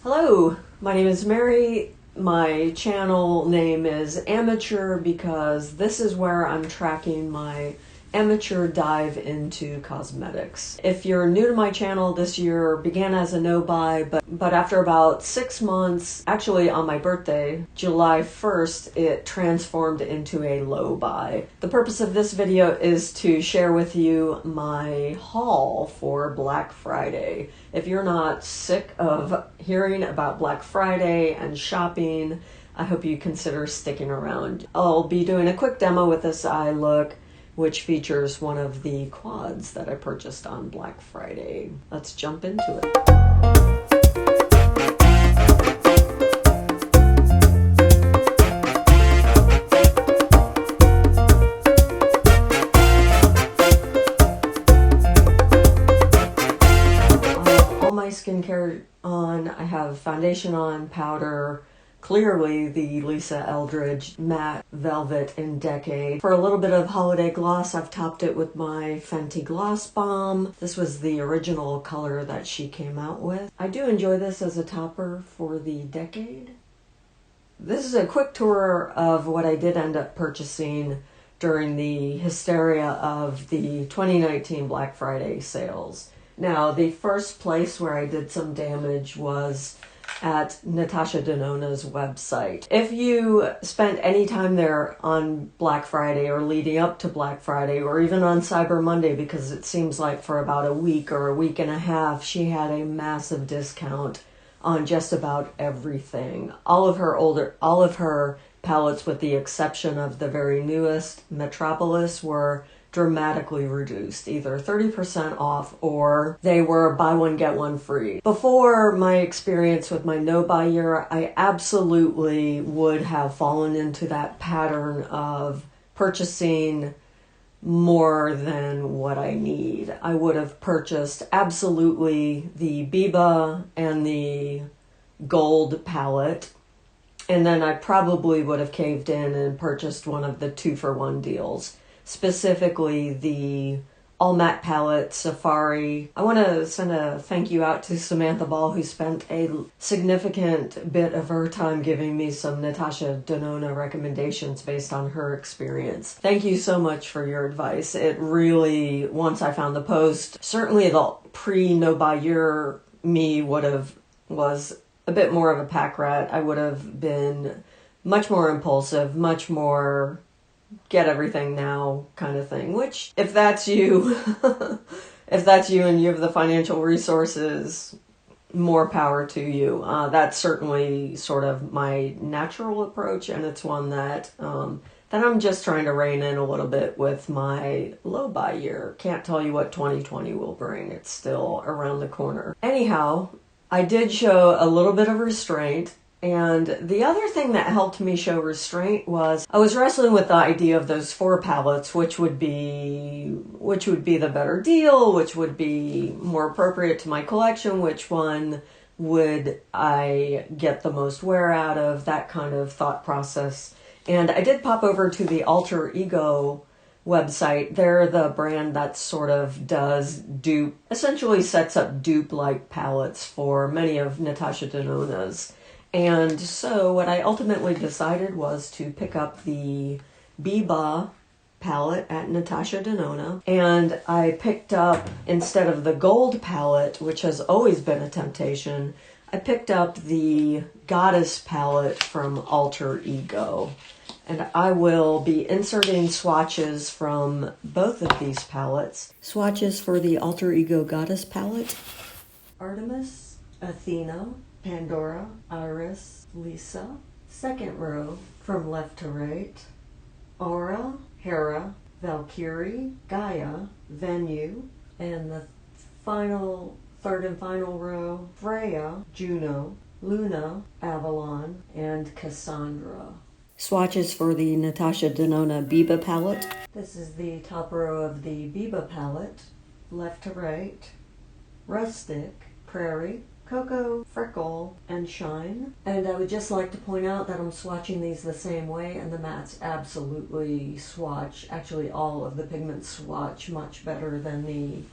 Hello, my name is Mary. My channel name is Amateur because this is where I'm tracking my amateur dive into cosmetics. If you're new to my channel, this year began as a no-buy, but after about 6 months, actually on my birthday, July 1st, it transformed into a low buy. The purpose of this video is to share with you my haul for Black Friday. If you're not sick of hearing about Black Friday and shopping, I hope you consider sticking around. I'll be doing a quick demo with this eye look, which features one of the quads that I purchased on Black Friday. Let's jump into it. All my skincare on. I have foundation on, powder, clearly the Lisa Eldridge Matte Velvet in Decade. For a little bit of holiday gloss, I've topped it with my Fenty Gloss Bomb. This was the original color that she came out with. I do enjoy this as a topper for the Decade. This is a quick tour of what I did end up purchasing during the hysteria of the 2019 Black Friday sales. Now, the first place where I did some damage was at Natasha Denona's website. If you spent any time there on Black Friday or leading up to Black Friday or even on Cyber Monday, because it seems like for about a week or a week and a half, she had a massive discount on just about everything. All of her palettes, with the exception of the very newest, Metropolis, were dramatically reduced, either 30% off or they were buy one get one free. Before my experience with my no-buy year, I absolutely would have fallen into that pattern of purchasing more than what I need. I would have purchased absolutely the Biba and the Gold palette, and then I probably would have caved in and purchased one of the 2-for-1 deals. Specifically the All Matte palette, Safari. I want to send a thank you out to Samantha Ball, who spent a significant bit of her time giving me some Natasha Denona recommendations based on her experience. Thank you so much for your advice. It really, once I found the post, certainly the pre-no-buy year me was a bit more of a pack rat. I would have been much more impulsive, much more get everything now kind of thing, which if that's you, if that's you and you have the financial resources, more power to you. That's certainly sort of my natural approach, and it's one that I'm just trying to rein in a little bit with my low buy year. Can't tell you what 2020 will bring. It's still around the corner. Anyhow, I did show a little bit of restraint. And the other thing that helped me show restraint was I was wrestling with the idea of those 4 palettes, which would be the better deal, which would be more appropriate to my collection, which one would I get the most wear out of, that kind of thought process. And I did pop over to the Alter Ego website. They're the brand that sort of does dupe, essentially sets up dupe-like palettes for many of Natasha Denona's. And so what I ultimately decided was to pick up the Biba palette at Natasha Denona. And I picked up, instead of the Gold palette, which has always been a temptation, I picked up the Goddess palette from Alter Ego. And I will be inserting swatches from both of these palettes. Swatches for the Alter Ego Goddess palette: Artemis, Athena, Pandora, Iris, Lisa. Second row from left to right: Aura, Hera, Valkyrie, Gaia, Venue. And the third and final row: Freya, Juno, Luna, Avalon, and Cassandra. Swatches for the Natasha Denona Biba palette. This is the top row of the Biba palette. Left to right: Rustic, Prairie, Cocoa, Freckle, and Shine. And I would just like to point out that I'm swatching these the same way, and the mattes absolutely swatch, actually all of the pigments swatch much better than the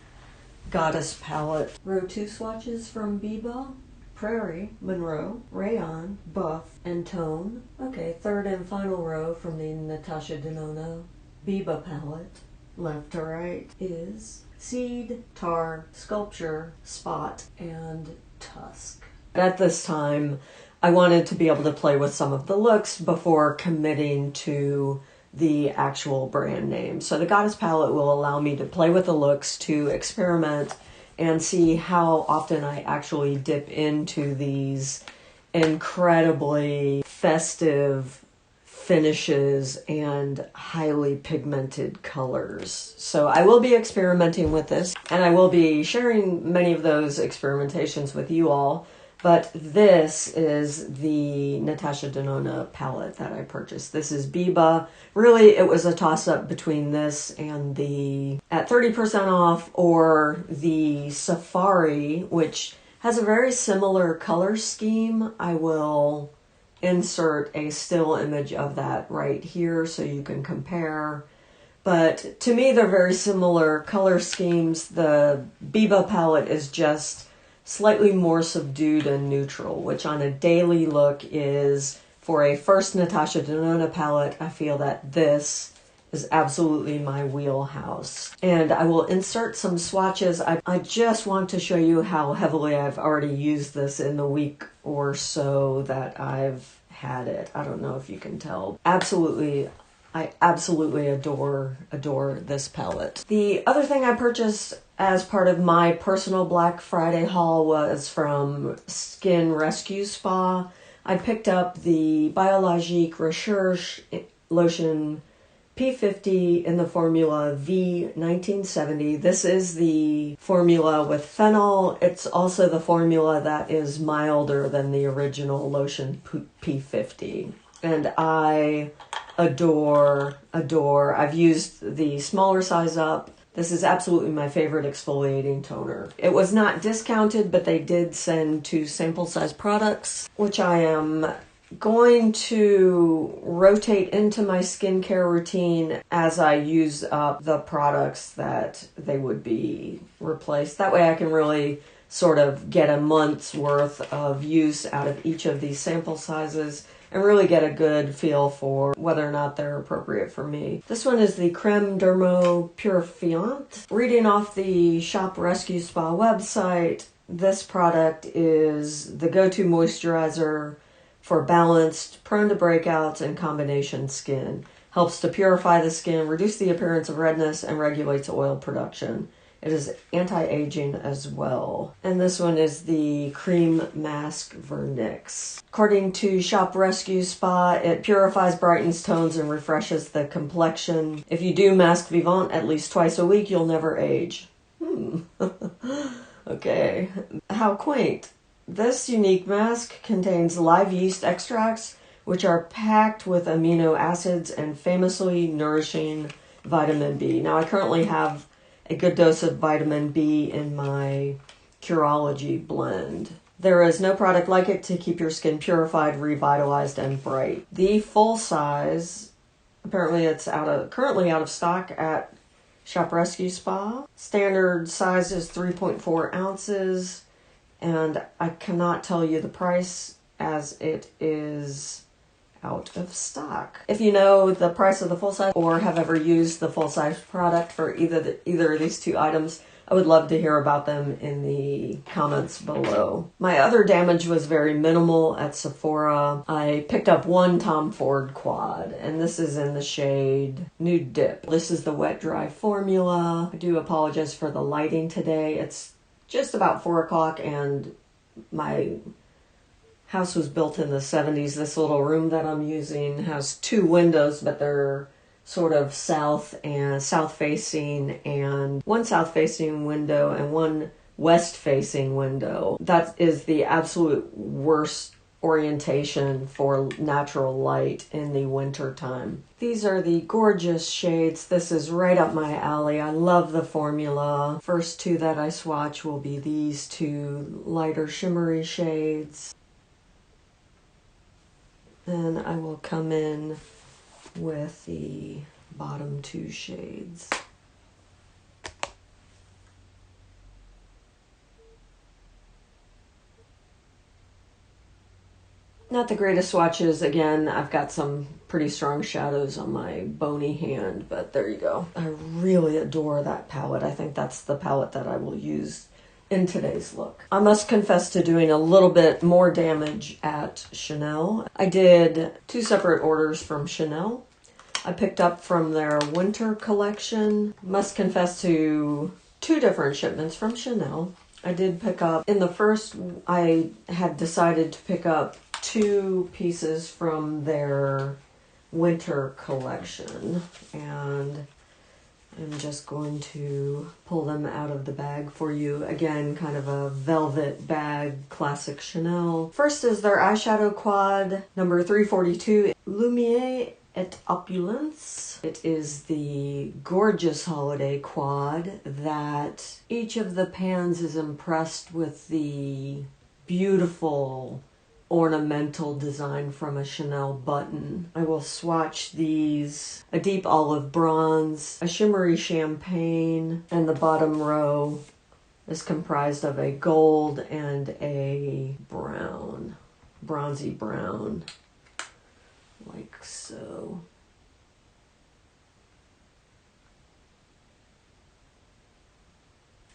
Goddess palette. Row 2 swatches from Biba. Prairie, Monroe, Rayon, Buff, and Tone. Okay, third and final row from the Natasha Denona Biba palette, left to right, is Seed, Tar, Sculpture, Spot, and Tusk. At this time, I wanted to be able to play with some of the looks before committing to the actual brand name. So the Goddess palette will allow me to play with the looks, to experiment, and see how often I actually dip into these incredibly festive finishes and highly pigmented colors. So I will be experimenting with this, and I will be sharing many of those experimentations with you all. But this is the Natasha Denona palette that I purchased. This is Biba. Really, it was a toss-up between this and the at 30% off, or the Safari, which has a very similar color scheme. I will insert a still image of that right here so you can compare. But to me, they're very similar color schemes. The Biba palette is just slightly more subdued and neutral, which on a daily look is, for a first Natasha Denona palette, I feel that this is absolutely my wheelhouse. And I will insert some swatches. I just want to show you how heavily I've already used this in the week or so that I've had it. I don't know if you can tell. I absolutely adore this palette. The other thing I purchased as part of my personal Black Friday haul was from Skin Rescue Spa. I picked up the Biologique Recherche Lotion P50 in the formula V1970. This is the formula with phenol. It's also the formula that is milder than the original lotion P50. And I adore. I've used the smaller size up. This is absolutely my favorite exfoliating toner. It was not discounted, but they did send 2 sample size products, which I am going to rotate into my skincare routine as I use up the products that they would be replaced. That way I can really sort of get a month's worth of use out of each of these sample sizes and really get a good feel for whether or not they're appropriate for me. This one is the Creme Dermo Purifiant. Reading off the Shop Rescue Spa website, this product is the go-to moisturizer for balanced, prone to breakouts, and combination skin. Helps to purify the skin, reduce the appearance of redness, and regulates oil production. It is anti-aging as well. And this one is the Cream Mask Vernix. According to Shop Rescue Spa, it purifies, brightens, tones, and refreshes the complexion. If you do Mask Vivant at least twice a week, you'll never age. Okay, how quaint. This unique mask contains live yeast extracts, which are packed with amino acids and famously nourishing vitamin B. Now, I currently have a good dose of vitamin B in my Curology blend. There is no product like it to keep your skin purified, revitalized, and bright. The full size, apparently it's currently out of stock at Shop Rescue Spa. Standard size is 3.4 ounces, and I cannot tell you the price as it is out of stock. If you know the price of the full size or have ever used the full size product for either of these 2 items, I would love to hear about them in the comments below. My other damage was very minimal at Sephora. I picked up 1 Tom Ford quad, and this is in the shade Nude Dip. This is the wet dry formula. I do apologize for the lighting today. It's just about 4 o'clock and my house was built in the 70s. This little room that I'm using has 2 windows, but they're sort of south facing, and 1 south facing window and 1 west facing window. That is the absolute worst orientation for natural light in the winter time. These are the gorgeous shades. This is right up my alley. I love the formula. First 2 that I swatch will be these 2 lighter shimmery shades. Then I will come in with the bottom 2 shades. Not the greatest swatches. Again, I've got some pretty strong shadows on my bony hand, but there you go. I really adore that palette. I think that's the palette that I will use in today's look. I must confess to doing a little bit more damage at Chanel. I did 2 separate orders from Chanel. I picked up from their winter collection. Must confess to 2 different shipments from Chanel. I did pick up, in the first, I had decided to pick up 2 pieces from their winter collection, and I'm just going to pull them out of the bag for you. Again, kind of a velvet bag, classic Chanel. First is their eyeshadow quad, number 342, Lumiere et Opulence. It is the gorgeous holiday quad that each of the pans is impressed with the beautiful ornamental design from a Chanel button. I will swatch these: a deep olive bronze, a shimmery champagne, and the bottom row is comprised of a gold and a brown, bronzy brown, like so.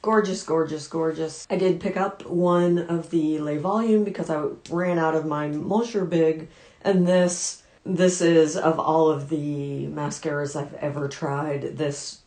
Gorgeous, gorgeous, gorgeous. I did pick up one of the Le Volume because I ran out of my Monsieur Big, and this is, of all of the mascaras I've ever tried, this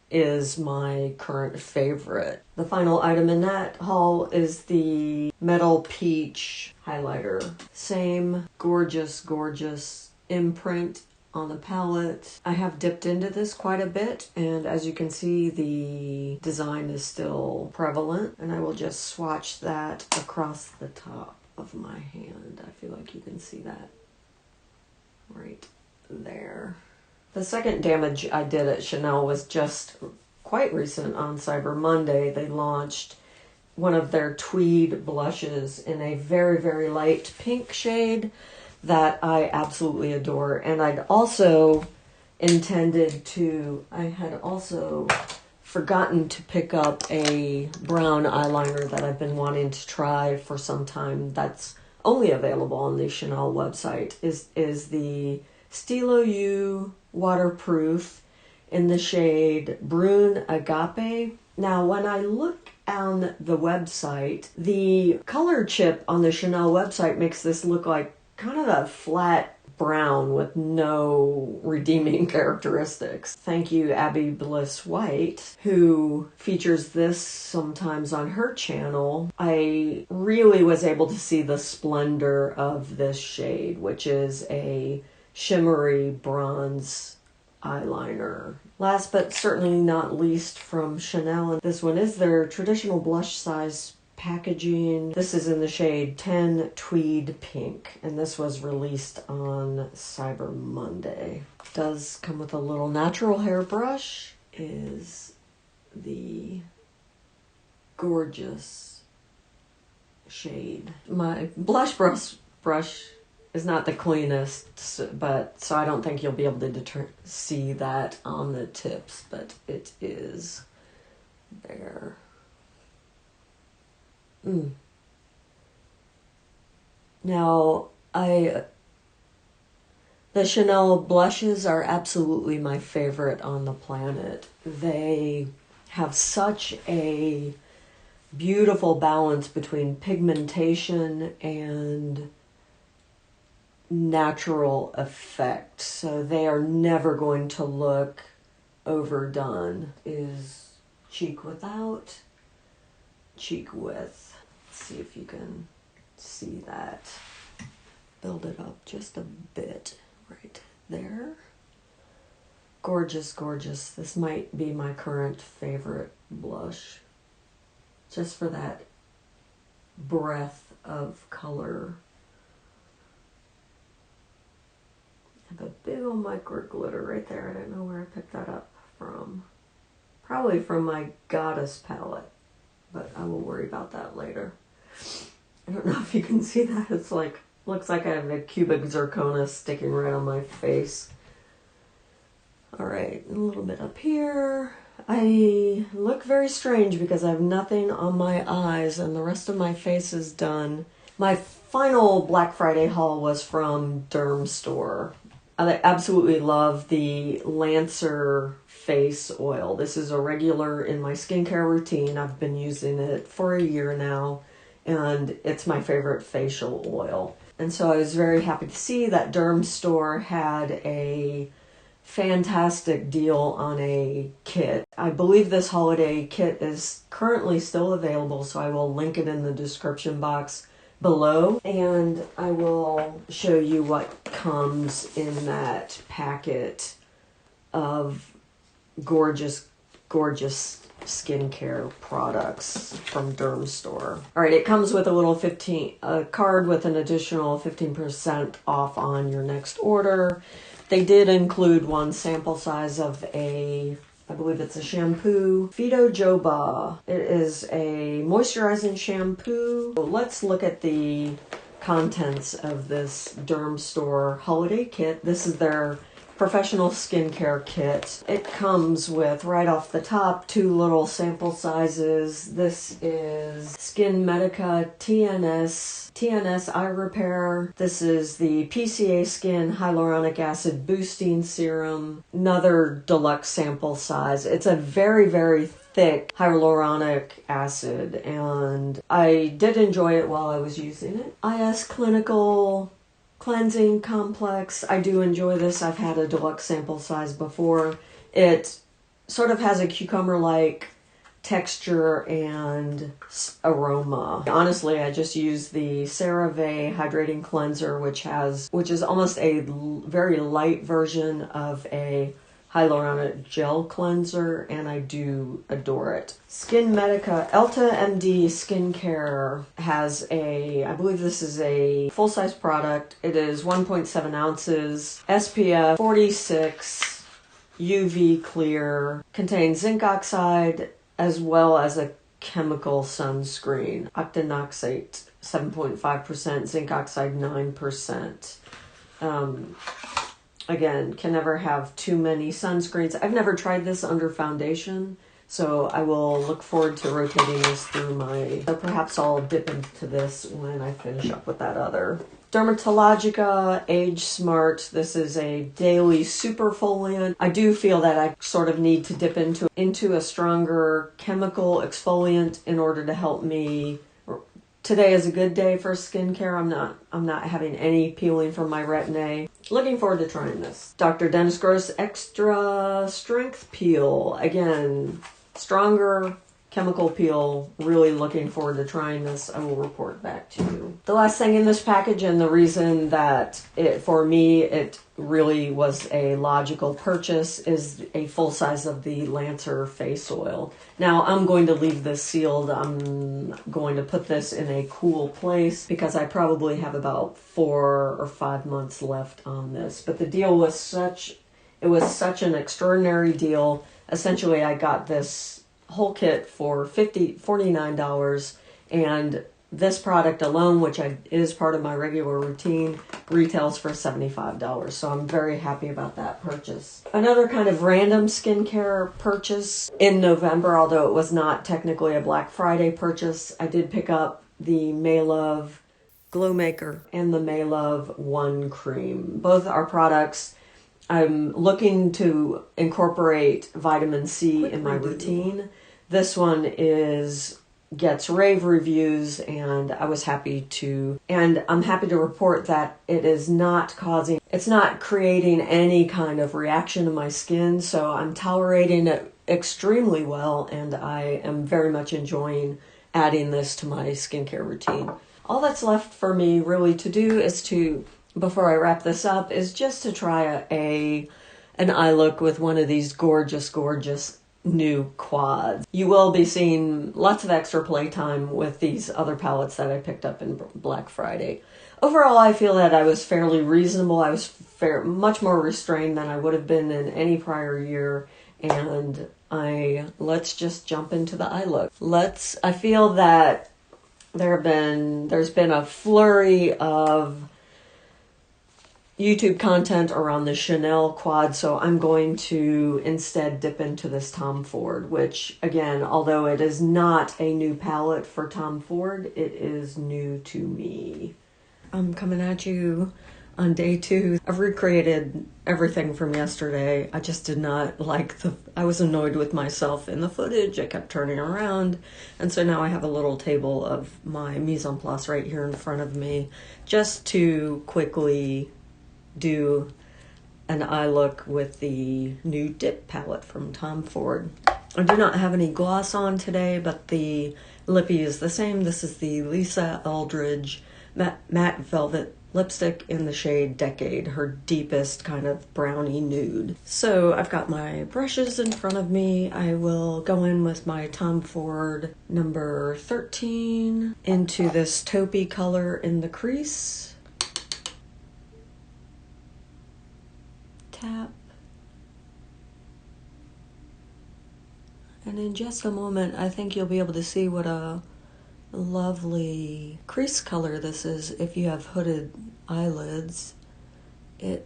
is my current favorite. The final item in that haul is the Metal Peach highlighter. Same gorgeous, gorgeous imprint on the palette. I have dipped into this quite a bit, and as you can see, the design is still prevalent, and I will just swatch that across the top of my hand. I feel like you can see that right there. The second damage I did at Chanel was just quite recent. On Cyber Monday, they launched one of their tweed blushes in a very, very light pink shade that I absolutely adore. And I had also forgotten to pick up a brown eyeliner that I've been wanting to try for some time, that's only available on the Chanel website, is the Stilo U Waterproof in the shade Brune Agape. Now, when I look on the website, the color chip on the Chanel website makes this look like kind of a flat brown with no redeeming characteristics. Thank you, Abby Bliss White, who features this sometimes on her channel. I really was able to see the splendor of this shade, which is a shimmery bronze eyeliner. Last but certainly not least from Chanel, and this one is their traditional blush size packaging. This is in the shade 10 Tweed Pink, and this was released on Cyber Monday. It does come with a little natural hairbrush. Is the gorgeous shade. My blush brush is not the cleanest, but so I don't think you'll be able to see that on the tips, but it is there. Now, the Chanel blushes are absolutely my favorite on the planet. They have such a beautiful balance between pigmentation and natural effect. So they are never going to look overdone. Is cheek without, cheek with. Let's see if you can see that. Build it up just a bit right there. Gorgeous, gorgeous. This might be my current favorite blush, just for that breadth of color. I have a big old micro glitter right there. I don't know where I picked that up from. Probably from my Goddess palette, but I will worry about that later. I don't know if you can see that. It's like, looks like I have a cubic zirconia sticking right on my face. All right, a little bit up here. I look very strange because I have nothing on my eyes and the rest of my face is done. My final Black Friday haul was from Derm Store. I absolutely love the Lancer face oil. This is a regular in my skincare routine. I've been using it for a year now, and it's my favorite facial oil. And so I was very happy to see that Derm Store had a fantastic deal on a kit. I believe this holiday kit is currently still available, so I will link it in the description box below, and I will show you what comes in that packet of gorgeous skincare products from Derm Store. All right, it comes with a little card with an additional 15% off on your next order. They did include one sample size of I believe it's a shampoo, Fido Joba. It is a moisturizing shampoo. So let's look at the contents of this Derm Store holiday kit. This is their professional skincare kit. It comes with, right off the top, 2 little sample sizes. This is Skin Medica TNS Eye Repair. This is the PCA Skin Hyaluronic Acid Boosting Serum. Another deluxe sample size. It's a very, very thick hyaluronic acid, and I did enjoy it while I was using it. IS Clinical Cleansing Complex. I do enjoy this. I've had a deluxe sample size before. It sort of has a cucumber-like texture and aroma. Honestly, I just use the CeraVe Hydrating Cleanser, which is almost a very light version of a hyaluronic gel cleanser, and I do adore it. Skin Medica Elta MD Skincare has I believe this is a full-size product. It is 1.7 ounces, SPF 46, UV clear, contains zinc oxide as well as a chemical sunscreen. Octinoxate 7.5%, zinc oxide 9%. Again, can never have too many sunscreens. I've never tried this under foundation, so I will look forward to rotating this through so perhaps I'll dip into this when I finish up with that other. Dermatologica Age Smart. This is a daily superfoliant. I do feel that I sort of need to dip into a stronger chemical exfoliant in order to help me. Today is a good day for skincare. I'm not having any peeling from my retin-A. Looking forward to trying this. Dr. Dennis Gross Extra Strength Peel. Again, stronger chemical peel. Really looking forward to trying this. I will report back to you. The last thing in this package, and the reason that for me it really was a logical purchase, is a full size of the Lancer face oil. Now I'm going to leave this sealed. I'm going to put this in a cool place because I probably have about 4 or 5 months left on this. But the deal was such an extraordinary deal. Essentially, I got this whole kit for $49, and this product alone, which is part of my regular routine, retails for $75. So I'm very happy about that purchase. Another kind of random skincare purchase in November, although it was not technically a Black Friday purchase, I did pick up the Maylove Glow Maker and the Maylove One Cream. Both are products I'm looking to incorporate vitamin C in my routine. This one gets rave reviews, and I'm happy to report that it's not creating any kind of reaction to my skin, so I'm tolerating it extremely well, and I am very much enjoying adding this to my skincare routine. All that's left for me really to do before I wrap this up, is just to try an eye look with one of these gorgeous new quads. You will be seeing lots of extra playtime with these other palettes that I picked up in Black Friday. Overall, I feel that I was fairly reasonable. I was much more restrained than I would have been in any prior year, and let's just jump into the eye look. I feel that there's been a flurry of YouTube content around the Chanel quad, so I'm going to instead dip into this Tom Ford, which, again, although it is not a new palette for Tom Ford, it is new to me. I'm coming at you on day 2. I've recreated everything from yesterday. I just did not like I was annoyed with myself in the footage. I kept turning around. And so now I have a little table of my mise en place right here in front of me just to quickly do an eye look with the new dip palette from Tom Ford. I do not have any gloss on today, but the lippy is the same. This is the Lisa Eldridge Matte Velvet lipstick in the shade Decade, her deepest kind of brownie nude. So I've got my brushes in front of me. I will go in with my Tom Ford number 13 into this taupey color in the crease. Tap. And in just a moment, I think you'll be able to see what a lovely crease color this is if you have hooded eyelids. I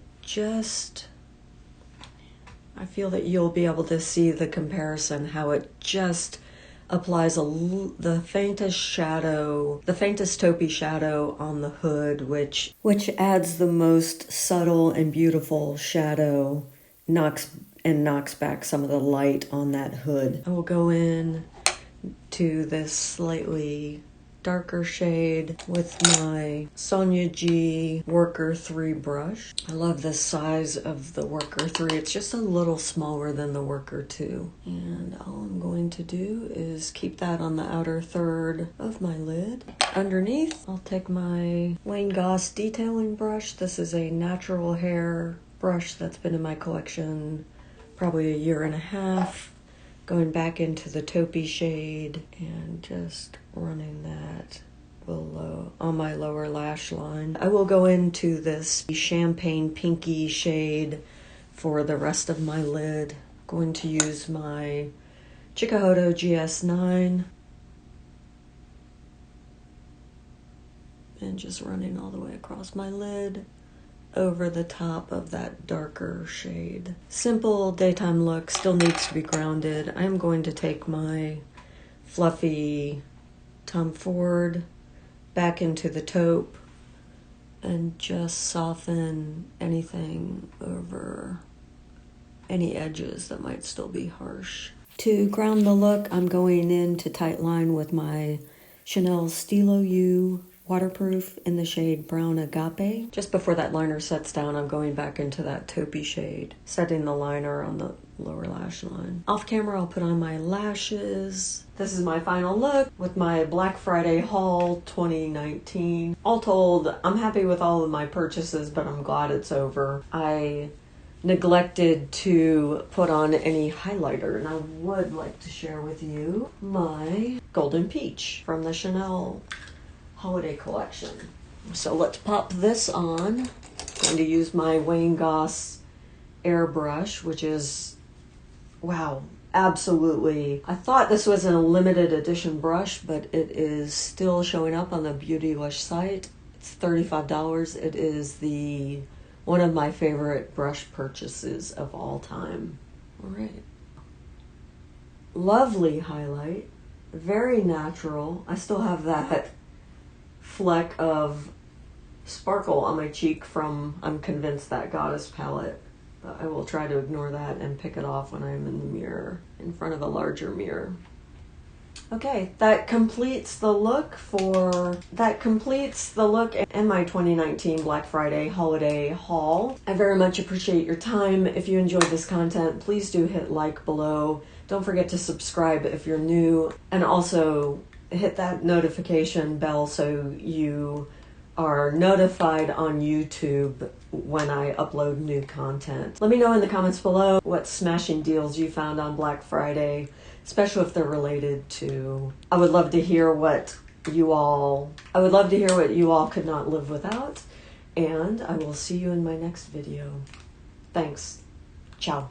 feel that you'll be able to see the comparison, how it just applies the faintest shadow, the faintest taupey shadow on the hood, which adds the most subtle and beautiful shadow, knocks back some of the light on that hood. I will go in to this slightly darker shade with my Sonia G Worker 3 brush. I love the size of the Worker 3. It's just a little smaller than the Worker 2. And all I'm going to do is keep that on the outer third of my lid. Underneath, I'll take my Wayne Goss detailing brush. This is a natural hair brush that's been in my collection probably a year and a half. Going back into the taupey shade and just running that below on my lower lash line. I will go into this champagne pinky shade for the rest of my lid. Going to use my Chikuhodo GS9 and just running all the way across my lid over the top of that darker shade. Simple daytime look, still needs to be grounded. I'm going to take my fluffy Tom Ford back into the taupe and just soften anything over any edges that might still be harsh. To ground the look, I'm going into tight line with my Chanel Stilo U waterproof in the shade Brown Agape. Just before that liner sets down, I'm going back into that taupey shade, setting the liner on the lower lash line. Off camera, I'll put on my lashes. This is my final look with my Black Friday haul 2019. All told, I'm happy with all of my purchases, but I'm glad it's over. I neglected to put on any highlighter, and I would like to share with you my Golden Peach from the Chanel holiday collection. So let's pop this on. I'm going to use my Wayne Goss airbrush, which is, wow, absolutely. I thought this was a limited edition brush, but it is still showing up on the Beautylish site. It's $35. It is one of my favorite brush purchases of all time. All right. Lovely highlight, very natural. I still have that fleck of sparkle on my cheek from, I'm convinced, that Goddess palette. But I will try to ignore that and pick it off when I'm in the mirror, in front of a larger mirror. Okay, that completes the look in my 2019 Black Friday holiday haul. I very much appreciate your time. If you enjoyed this content, please do hit like below. Don't forget to subscribe if you're new, and also hit that notification bell so you are notified on YouTube when I upload new content. Let me know in the comments below what smashing deals you found on Black Friday, especially if they're related to, I would love to hear what you all could not live without, and I will see you in my next video. Thanks. Ciao.